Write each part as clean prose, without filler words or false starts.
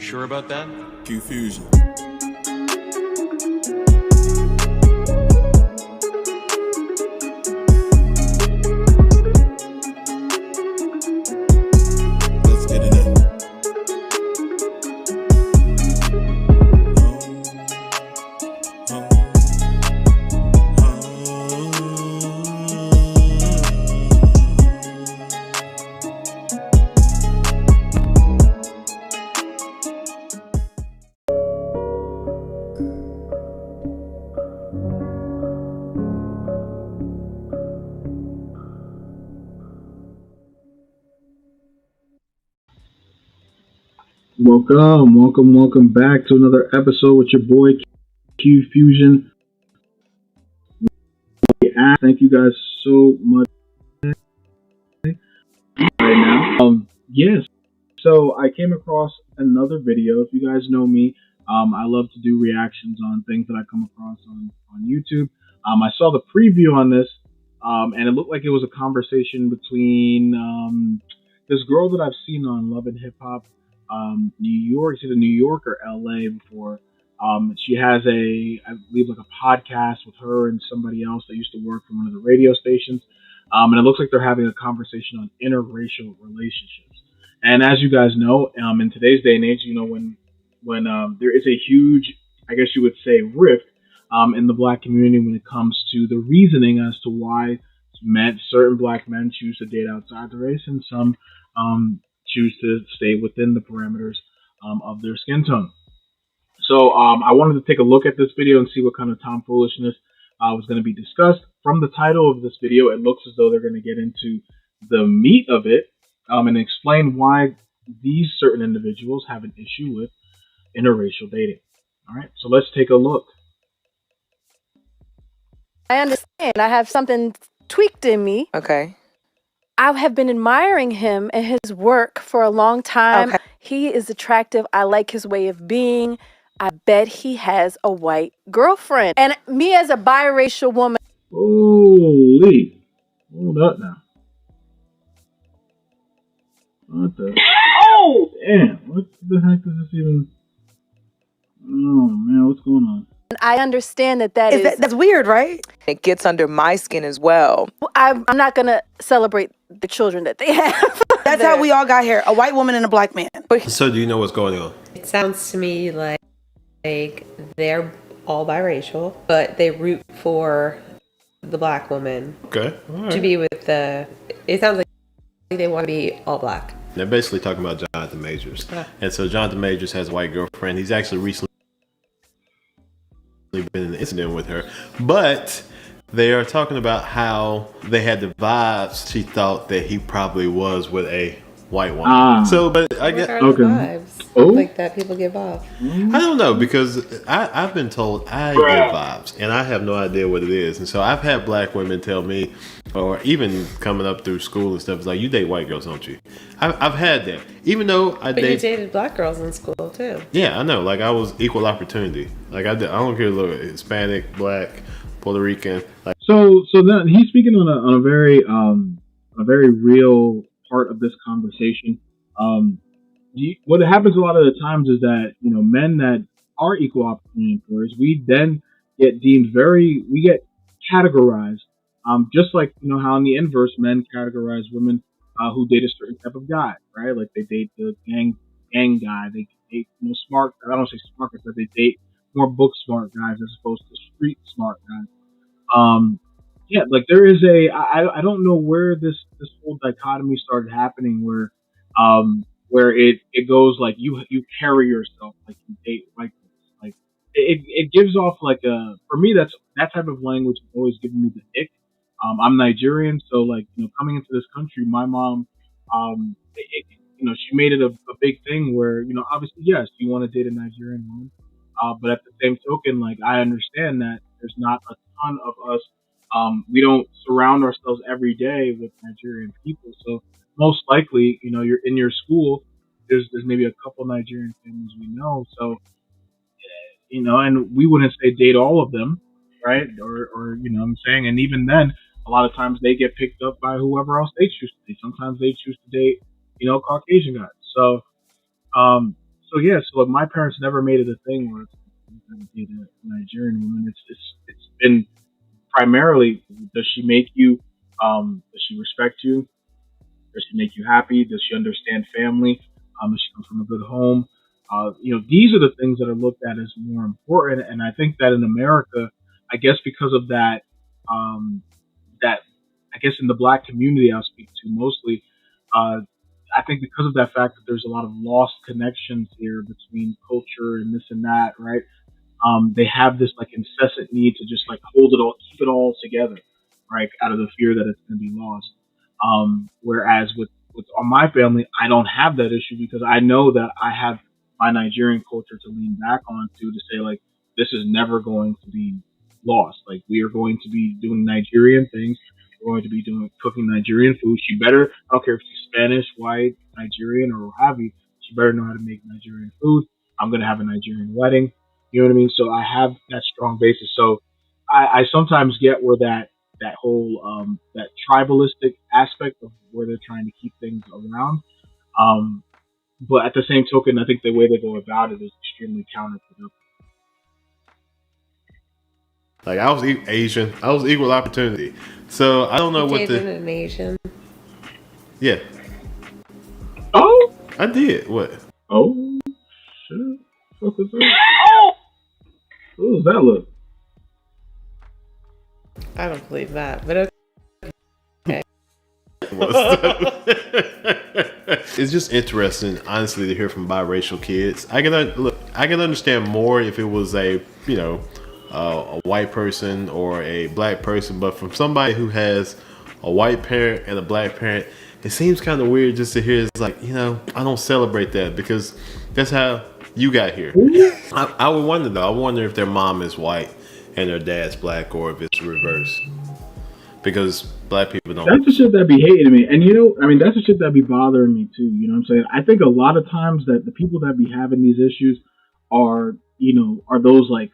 sure about that? QFusion. Let's get it in. Welcome back to another episode with your boy QFusion. Thank you guys so much right now. Yes. So I came across another video. If you guys know me, I love to do reactions on things that I come across on YouTube. I saw the preview on this, and it looked like it was a conversation between this girl that I've seen on Love and Hip Hop. New York, it's either New York or LA before. She has I believe, like a podcast with her and somebody else that used to work for one of the radio stations. And it looks like they're having a conversation on interracial relationships. And as you guys know, in today's day and age, when there is a huge, I guess you would say, rift in the black community when it comes to the reasoning as to why certain black men choose to date outside the race and some choose to stay within the parameters of their skin tone. So I wanted to take a look at this video and see what kind of tomfoolishness was going to be discussed. From the title of this video, it looks as though they're going to get into the meat of it and explain why these certain individuals have an issue with interracial dating. All right, so let's take a look. I understand. I have something tweaked in me. Okay. I have been admiring him and his work for a long time. Okay. He is attractive. I like his way of being. I bet he has a white girlfriend. And me as a biracial woman. Holy. Hold up now. What the? Oh! Damn. What the heck is this even? Oh, man. What's going on? I understand that's weird, right? It gets under my skin as well. I'm not going to celebrate the children that they have. That's how we all got here. A white woman and a black man. So do you know what's going on? It sounds to me like they're all biracial, but they root for the black woman to be with it sounds like they want to be all black. They're basically talking about Jonathan Majors. And so Jonathan Majors has a white girlfriend. He's actually recently been in an incident with her, but they are talking about how they had the vibes she thought that he probably was with a white woman. So, but I guess vibes like that people give off. I don't know, because I've been told I get vibes and I have no idea what it is. And so I've had black women tell me, or even coming up through school and stuff, it's like, you date white girls, don't you? I've had that, even though But you dated black girls in school too. Yeah, I know. Like, I was equal opportunity. Like, I don't care, look, Hispanic, black, Puerto Rican. Like, so then he's speaking on a very real part of this conversation. What happens a lot of the times is that men that are equal opportunity employers, we then get we get categorized, just like how in the inverse, men categorize women who date a certain type of guy, right? Like they date the gang guy, they date smart. I don't say smart, but they date more book smart guys as opposed to street smart guys. Yeah, like there is I don't know where this whole dichotomy started happening where it goes like you carry yourself like you date like this. Like it gives off like for me that type of language has always given me the ick. I'm Nigerian, so like coming into this country, my mom she made it a big thing where obviously yes, you want to date a Nigerian woman, but at the same token, like I understand that there's not a ton of us. We don't surround ourselves every day with Nigerian people, so most likely, you're in your school. There's maybe a couple Nigerian families we know, so and we wouldn't say date all of them, right? Or what I'm saying, and even then, a lot of times they get picked up by whoever else they choose to date. Sometimes they choose to date, Caucasian guys. So So yeah, so like my parents never made it a thing where it's gonna date a Nigerian woman. It's been primarily, does she make you, does she respect you? Does she make you happy? Does she understand family? Does she come from a good home? These are the things that are looked at as more important. And I think that in America, I guess because of that, that I guess in the black community I'll speak to mostly, uh, I think because of that fact that there's a lot of lost connections here between culture and this and that, right? They have this like incessant need to just like hold it all, keep it all together, right? Out of the fear that it's going to be lost. Whereas with on my family, I don't have that issue because I know that I have my Nigerian culture to lean back on to say like this is never going to be lost. Like we are going to be doing Nigerian things. We're going to be doing cooking Nigerian food. She better, I don't care if she's Spanish, white, Nigerian, or what have you. She better know how to make Nigerian food. I'm gonna have a Nigerian wedding. You know what I mean? So I have that strong basis. So I sometimes get where that whole that tribalistic aspect of where they're trying to keep things around. But at the same token, I think the way they go about it is extremely counterproductive. Like I was Asian, I was equal opportunity. So I don't know You what dated the an Asian. yeah Oh, I did what oh, shit. What was that? What was that look? I don't believe that, but okay. It's just interesting, honestly, to hear from biracial kids. I can understand more if it was a a white person or a black person, but from somebody who has a white parent and a black parent, it seems kind of weird just to hear. It's like I don't celebrate that because that's how you got here. I would wonder though. I wonder if their mom is white and their dad's black, or if it's reversed. Because black people don't. That's the shit that be hating me. And that's the shit that be bothering me too. You know what I'm saying? I think a lot of times that the people that be having these issues are those like,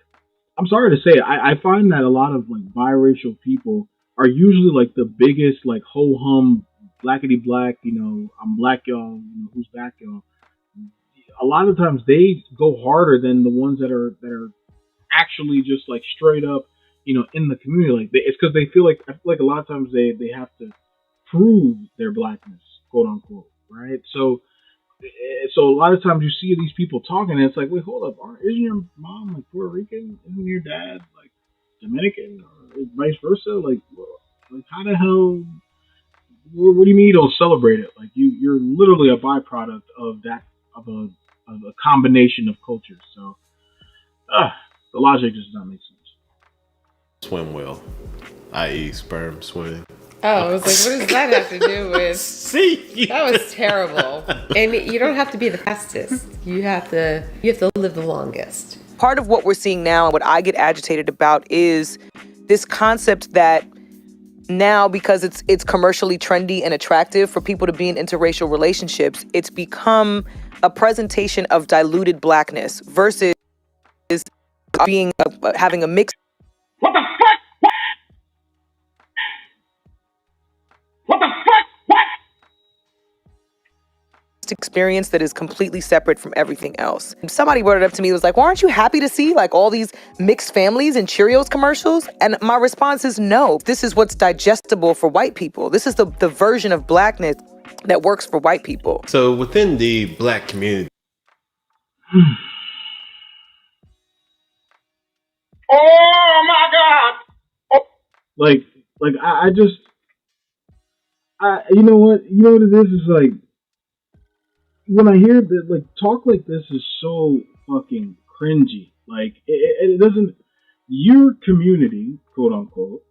I'm sorry to say it, I find that a lot of like biracial people are usually like the biggest like ho hum blackety black, I'm black y'all, who's black y'all. A lot of times they go harder than the ones that are actually just like straight up, in the community. Like it's because they feel like, I feel like a lot of times they have to prove their blackness, quote unquote, right? So a lot of times you see these people talking, and it's like, wait, hold up, isn't your mom like Puerto Rican? Isn't your dad like Dominican, or vice versa? Like how the hell? What do you mean you don't celebrate it? Like you're literally a byproduct of that of a combination of cultures. So the logic just doesn't make sense. Swim well, i.e., sperm swimming. Oh, I was like, what does that have to do with? See, That was terrible. And you don't have to be the fastest. You have to live the longest. Part of what we're seeing now and what I get agitated about is this concept that now, because it's commercially trendy and attractive for people to be in interracial relationships, it's become a presentation of diluted blackness versus being having a mix. What the fuck? What the fuck? What? Experience that is completely separate from everything else. And somebody brought it up to me, it was like, well, aren't you happy to see like all these mixed families and Cheerios commercials? And my response is no. This is what's digestible for white people. This is the version of blackness that works for white people. So within the black community, Oh my God! Like I just, you know what it is like, when I hear that, like, talk like this is so fucking cringy. Like, it doesn't, your community, quote unquote,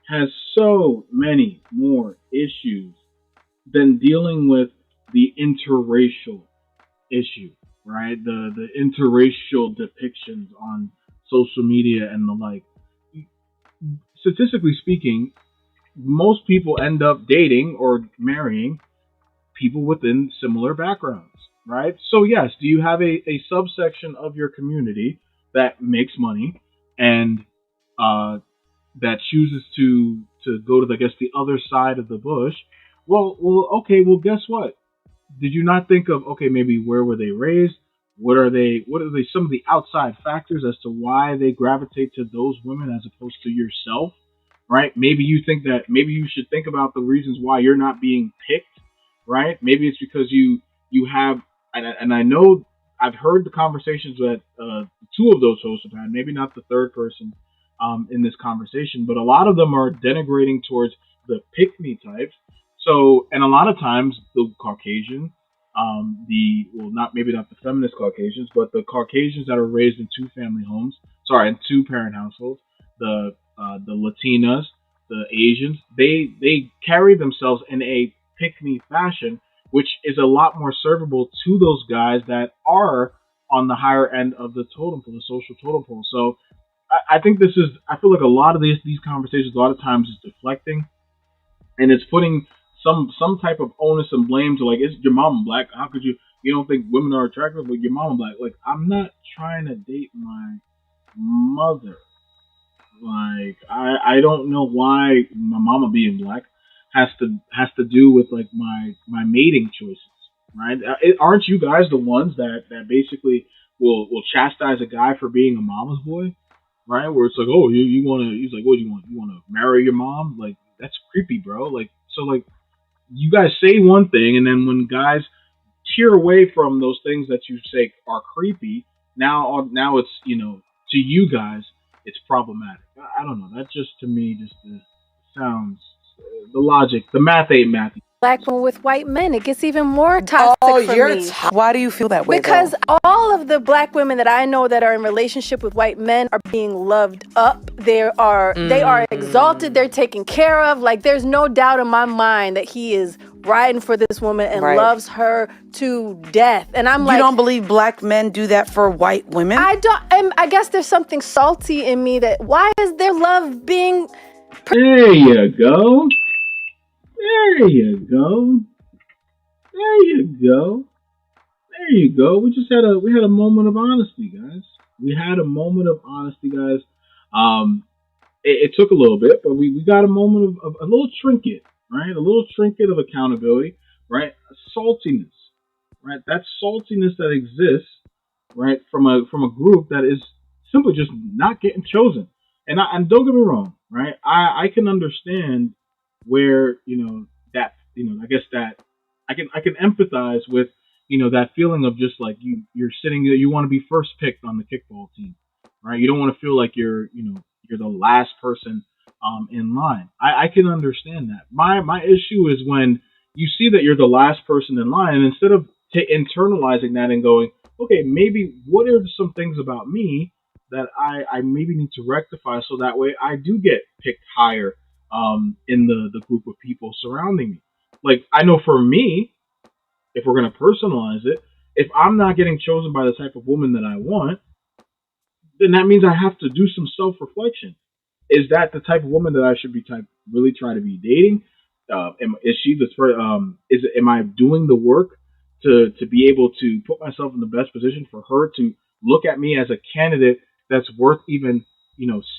has so many more issues than dealing with the interracial issue, right? The interracial depictions on social media and the like. Statistically speaking, most people end up dating or marrying people within similar backgrounds, right? So yes, do you have a subsection of your community that makes money and that chooses to go to, I guess, the other side of the bush? Well, okay. Well, guess what? Did you not think of, okay, maybe where were they raised? What are they? What are they? Some of the outside factors as to why they gravitate to those women as opposed to yourself, right? Maybe you think that maybe you should think about the reasons why you're not being picked, right? Maybe it's because you have, and I know I've heard the conversations that two of those hosts have had. Maybe not the third person in this conversation, but a lot of them are denigrating towards the pick me types. So, and a lot of times the Caucasian, the well, not maybe not the feminist Caucasians, but the Caucasians that are raised in in two parent households, the Latinas, the Asians, they carry themselves in a pick me fashion, which is a lot more servable to those guys that are on the higher end of the totem pole, the social totem pole. So I think I feel like a lot of these conversations, a lot of times is deflecting, and it's putting some type of onus and blame to, like, it's your mama black. How could you don't think women are attractive, but your mama black? Like, I'm not trying to date my mother. Like, I don't know why my mama being black has to do with like my mating choices, right? Aren't you guys the ones that basically will chastise a guy for being a mama's boy, right? Where it's like, oh, you want to, he's like, what do you want? You want to marry your mom? Like, that's creepy, bro. Like, so like, you guys say one thing, and then when guys tear away from those things that you say are creepy, now it's, to you guys, it's problematic. I don't know. That just, to me, just sounds, the logic, the math ain't math. Black women with white men, it gets even more toxic for me. Why do you feel that way? Because all of the black women that I know that are in relationship with white men are being loved up. They are exalted. They're taken care of. Like, there's no doubt in my mind that he is riding for this woman and loves her to death. And I'm like, you don't believe black men do that for white women? I don't. I guess there's something salty in me that, why is their love being? There you go. There you go. There you go. There you go. We had a moment of honesty, guys. We had a moment of honesty, guys. It took a little bit, but we got a moment of a little trinket, right? A little trinket of accountability, right? Saltiness, right? That saltiness that exists, right, from a group that is simply just not getting chosen. And don't get me wrong, right? I can understand where, I guess that I can empathize with, that feeling of just like you're sitting there, you want to be first picked on the kickball team, right? You don't want to feel like you're the last person in line. I can understand that. My issue is when you see that you're the last person in line, and instead of internalizing that and going, okay, maybe what are some things about me that I maybe need to rectify so that way I do get picked higher in the group of people surrounding me. Like, I know for me, if we're going to personalize it, if I'm not getting chosen by the type of woman that I want, then that means I have to do some self-reflection. Is that the type of woman that I should be really try to be dating? Is she am I doing the work to be able to put myself in the best position for her to look at me as a candidate that's worth even,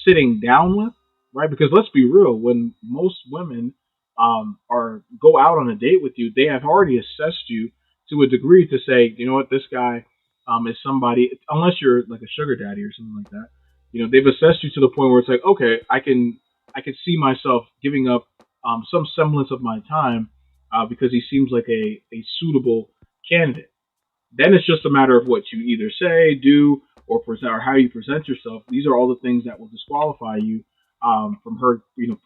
sitting down with, right? Because let's be real, when most women go out on a date with you, they have already assessed you to a degree to say, you know what, this guy is somebody, unless you're like a sugar daddy or something like that, they've assessed you to the point where it's like, okay, I can see myself giving up some semblance of my time because he seems like a suitable candidate. Then it's just a matter of what you either say, do, or present, or how you present yourself. These are all the things that will disqualify you from her,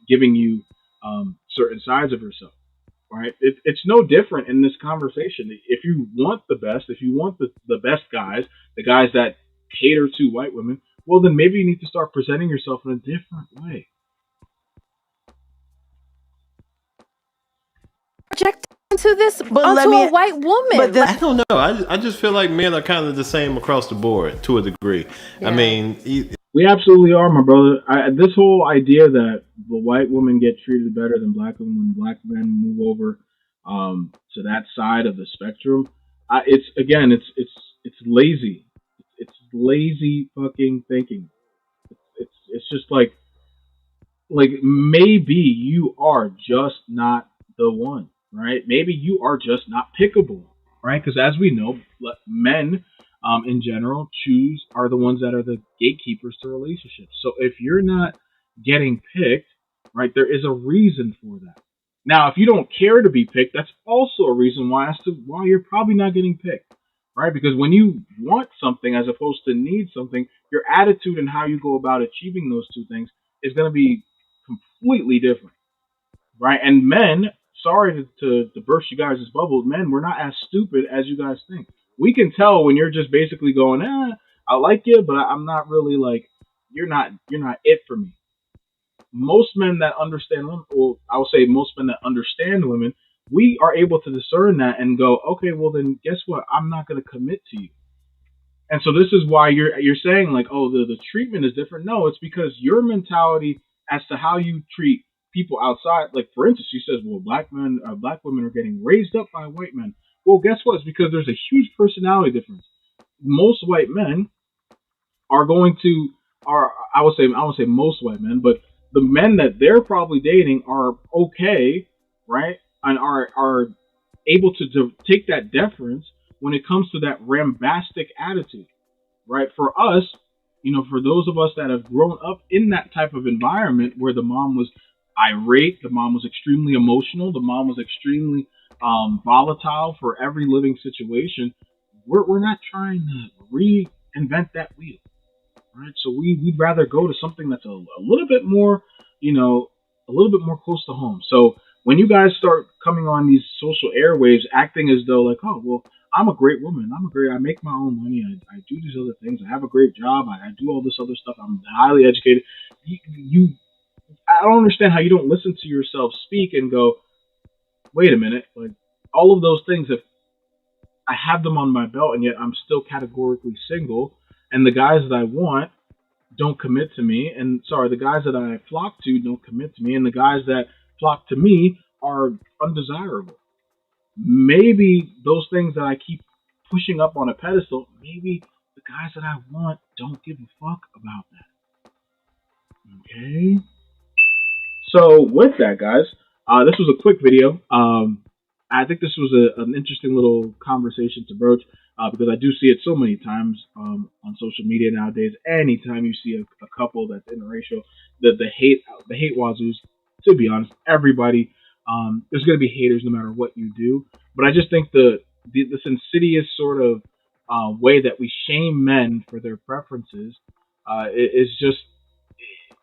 giving you certain sides of herself. Right? It's no different in this conversation. If you want the best, if you want the best guys, the guys that cater to white women, well, then maybe you need to start presenting yourself in a different way. Project into a white woman. But I don't know. I just feel like men are kind of the same across the board to a degree. Yeah. I mean, we absolutely are, my brother. This whole idea that the white women get treated better than black women when black men move over to that side of the spectrum, it's lazy. It's lazy fucking thinking. It's just like maybe you are just not the one, right? Maybe you are just not pickable, right? Because as we know, men in general, are the ones that are the gatekeepers to relationships. So if you're not getting picked, right, there is a reason for that. Now, if you don't care to be picked, that's also a reason why you're probably not getting picked, right? Because when you want something as opposed to need something, your attitude and how you go about achieving those two things is going to be completely different, right? And men, sorry to burst you guys' bubbles, men, we're not as stupid as you guys think. We can tell when you're just basically going, I like you, but I'm not really like, you're not it for me. Most men that understand women, or I will say most men that understand women, we are able to discern that and go, okay, well then guess what? I'm not going to commit to you. And so this is why you're saying like, oh, the treatment is different. No, it's because your mentality as to how you treat people outside. Like for instance, she says, well, black women are getting raised up by white men. Well, guess what? It's because there's a huge personality difference. Most white men are going to I would say most white men, but the men that they're probably dating are okay, right? And are able to take that deference when it comes to that rambastic attitude, right? For us, for those of us that have grown up in that type of environment where the mom was irate, the mom was extremely emotional, the mom was extremely volatile for every living situation, we're not trying to reinvent that wheel, right? So we'd rather go to something that's a little bit more, a little bit more close to home. So when you guys start coming on these social airwaves, acting as though like, oh, well, I'm a great woman. I make my own money. I do these other things. I have a great job. I do all this other stuff. I'm highly educated. I don't understand how you don't listen to yourself speak and go, wait a minute, like all of those things, if I have them on my belt and yet I'm still categorically single and the guys that I want don't commit to me, and sorry, the guys that I flock to don't commit to me, and the guys that flock to me are undesirable. Maybe those things that I keep pushing up on a pedestal, maybe the guys that I want don't give a fuck about that. Okay? So with that, guys, this was a quick video. I think this was an interesting little conversation to broach because I do see it so many times on social media nowadays. Anytime you see a couple that's interracial, the hate wazoos. To be honest, everybody, there's going to be haters no matter what you do. But I just think this insidious sort of way that we shame men for their preferences is just,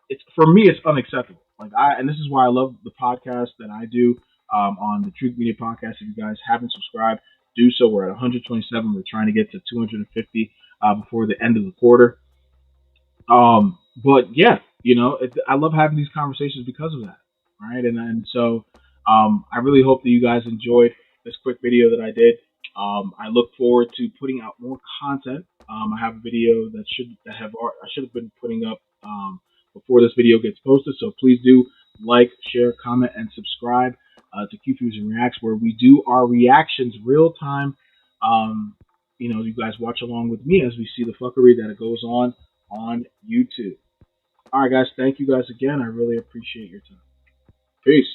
it's for me, it's unacceptable. And this is why I love the podcast that I do on the Truth Media Podcast. If you guys haven't subscribed, do so. We're at 127. We're trying to get to 250 before the end of the quarter. But yeah, I love having these conversations because of that, right? And so I really hope that you guys enjoyed this quick video that I did. I look forward to putting out more content. I have a video that I should have been putting up before this video gets posted. So please do like, share, comment, and subscribe to QFusion Reacts, where we do our reactions real time. You guys watch along with me as we see the fuckery that goes on YouTube. All right, guys. Thank you guys again. I really appreciate your time. Peace.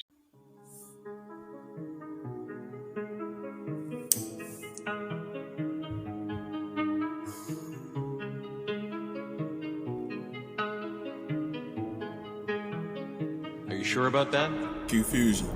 Are you sure about that? QFusion.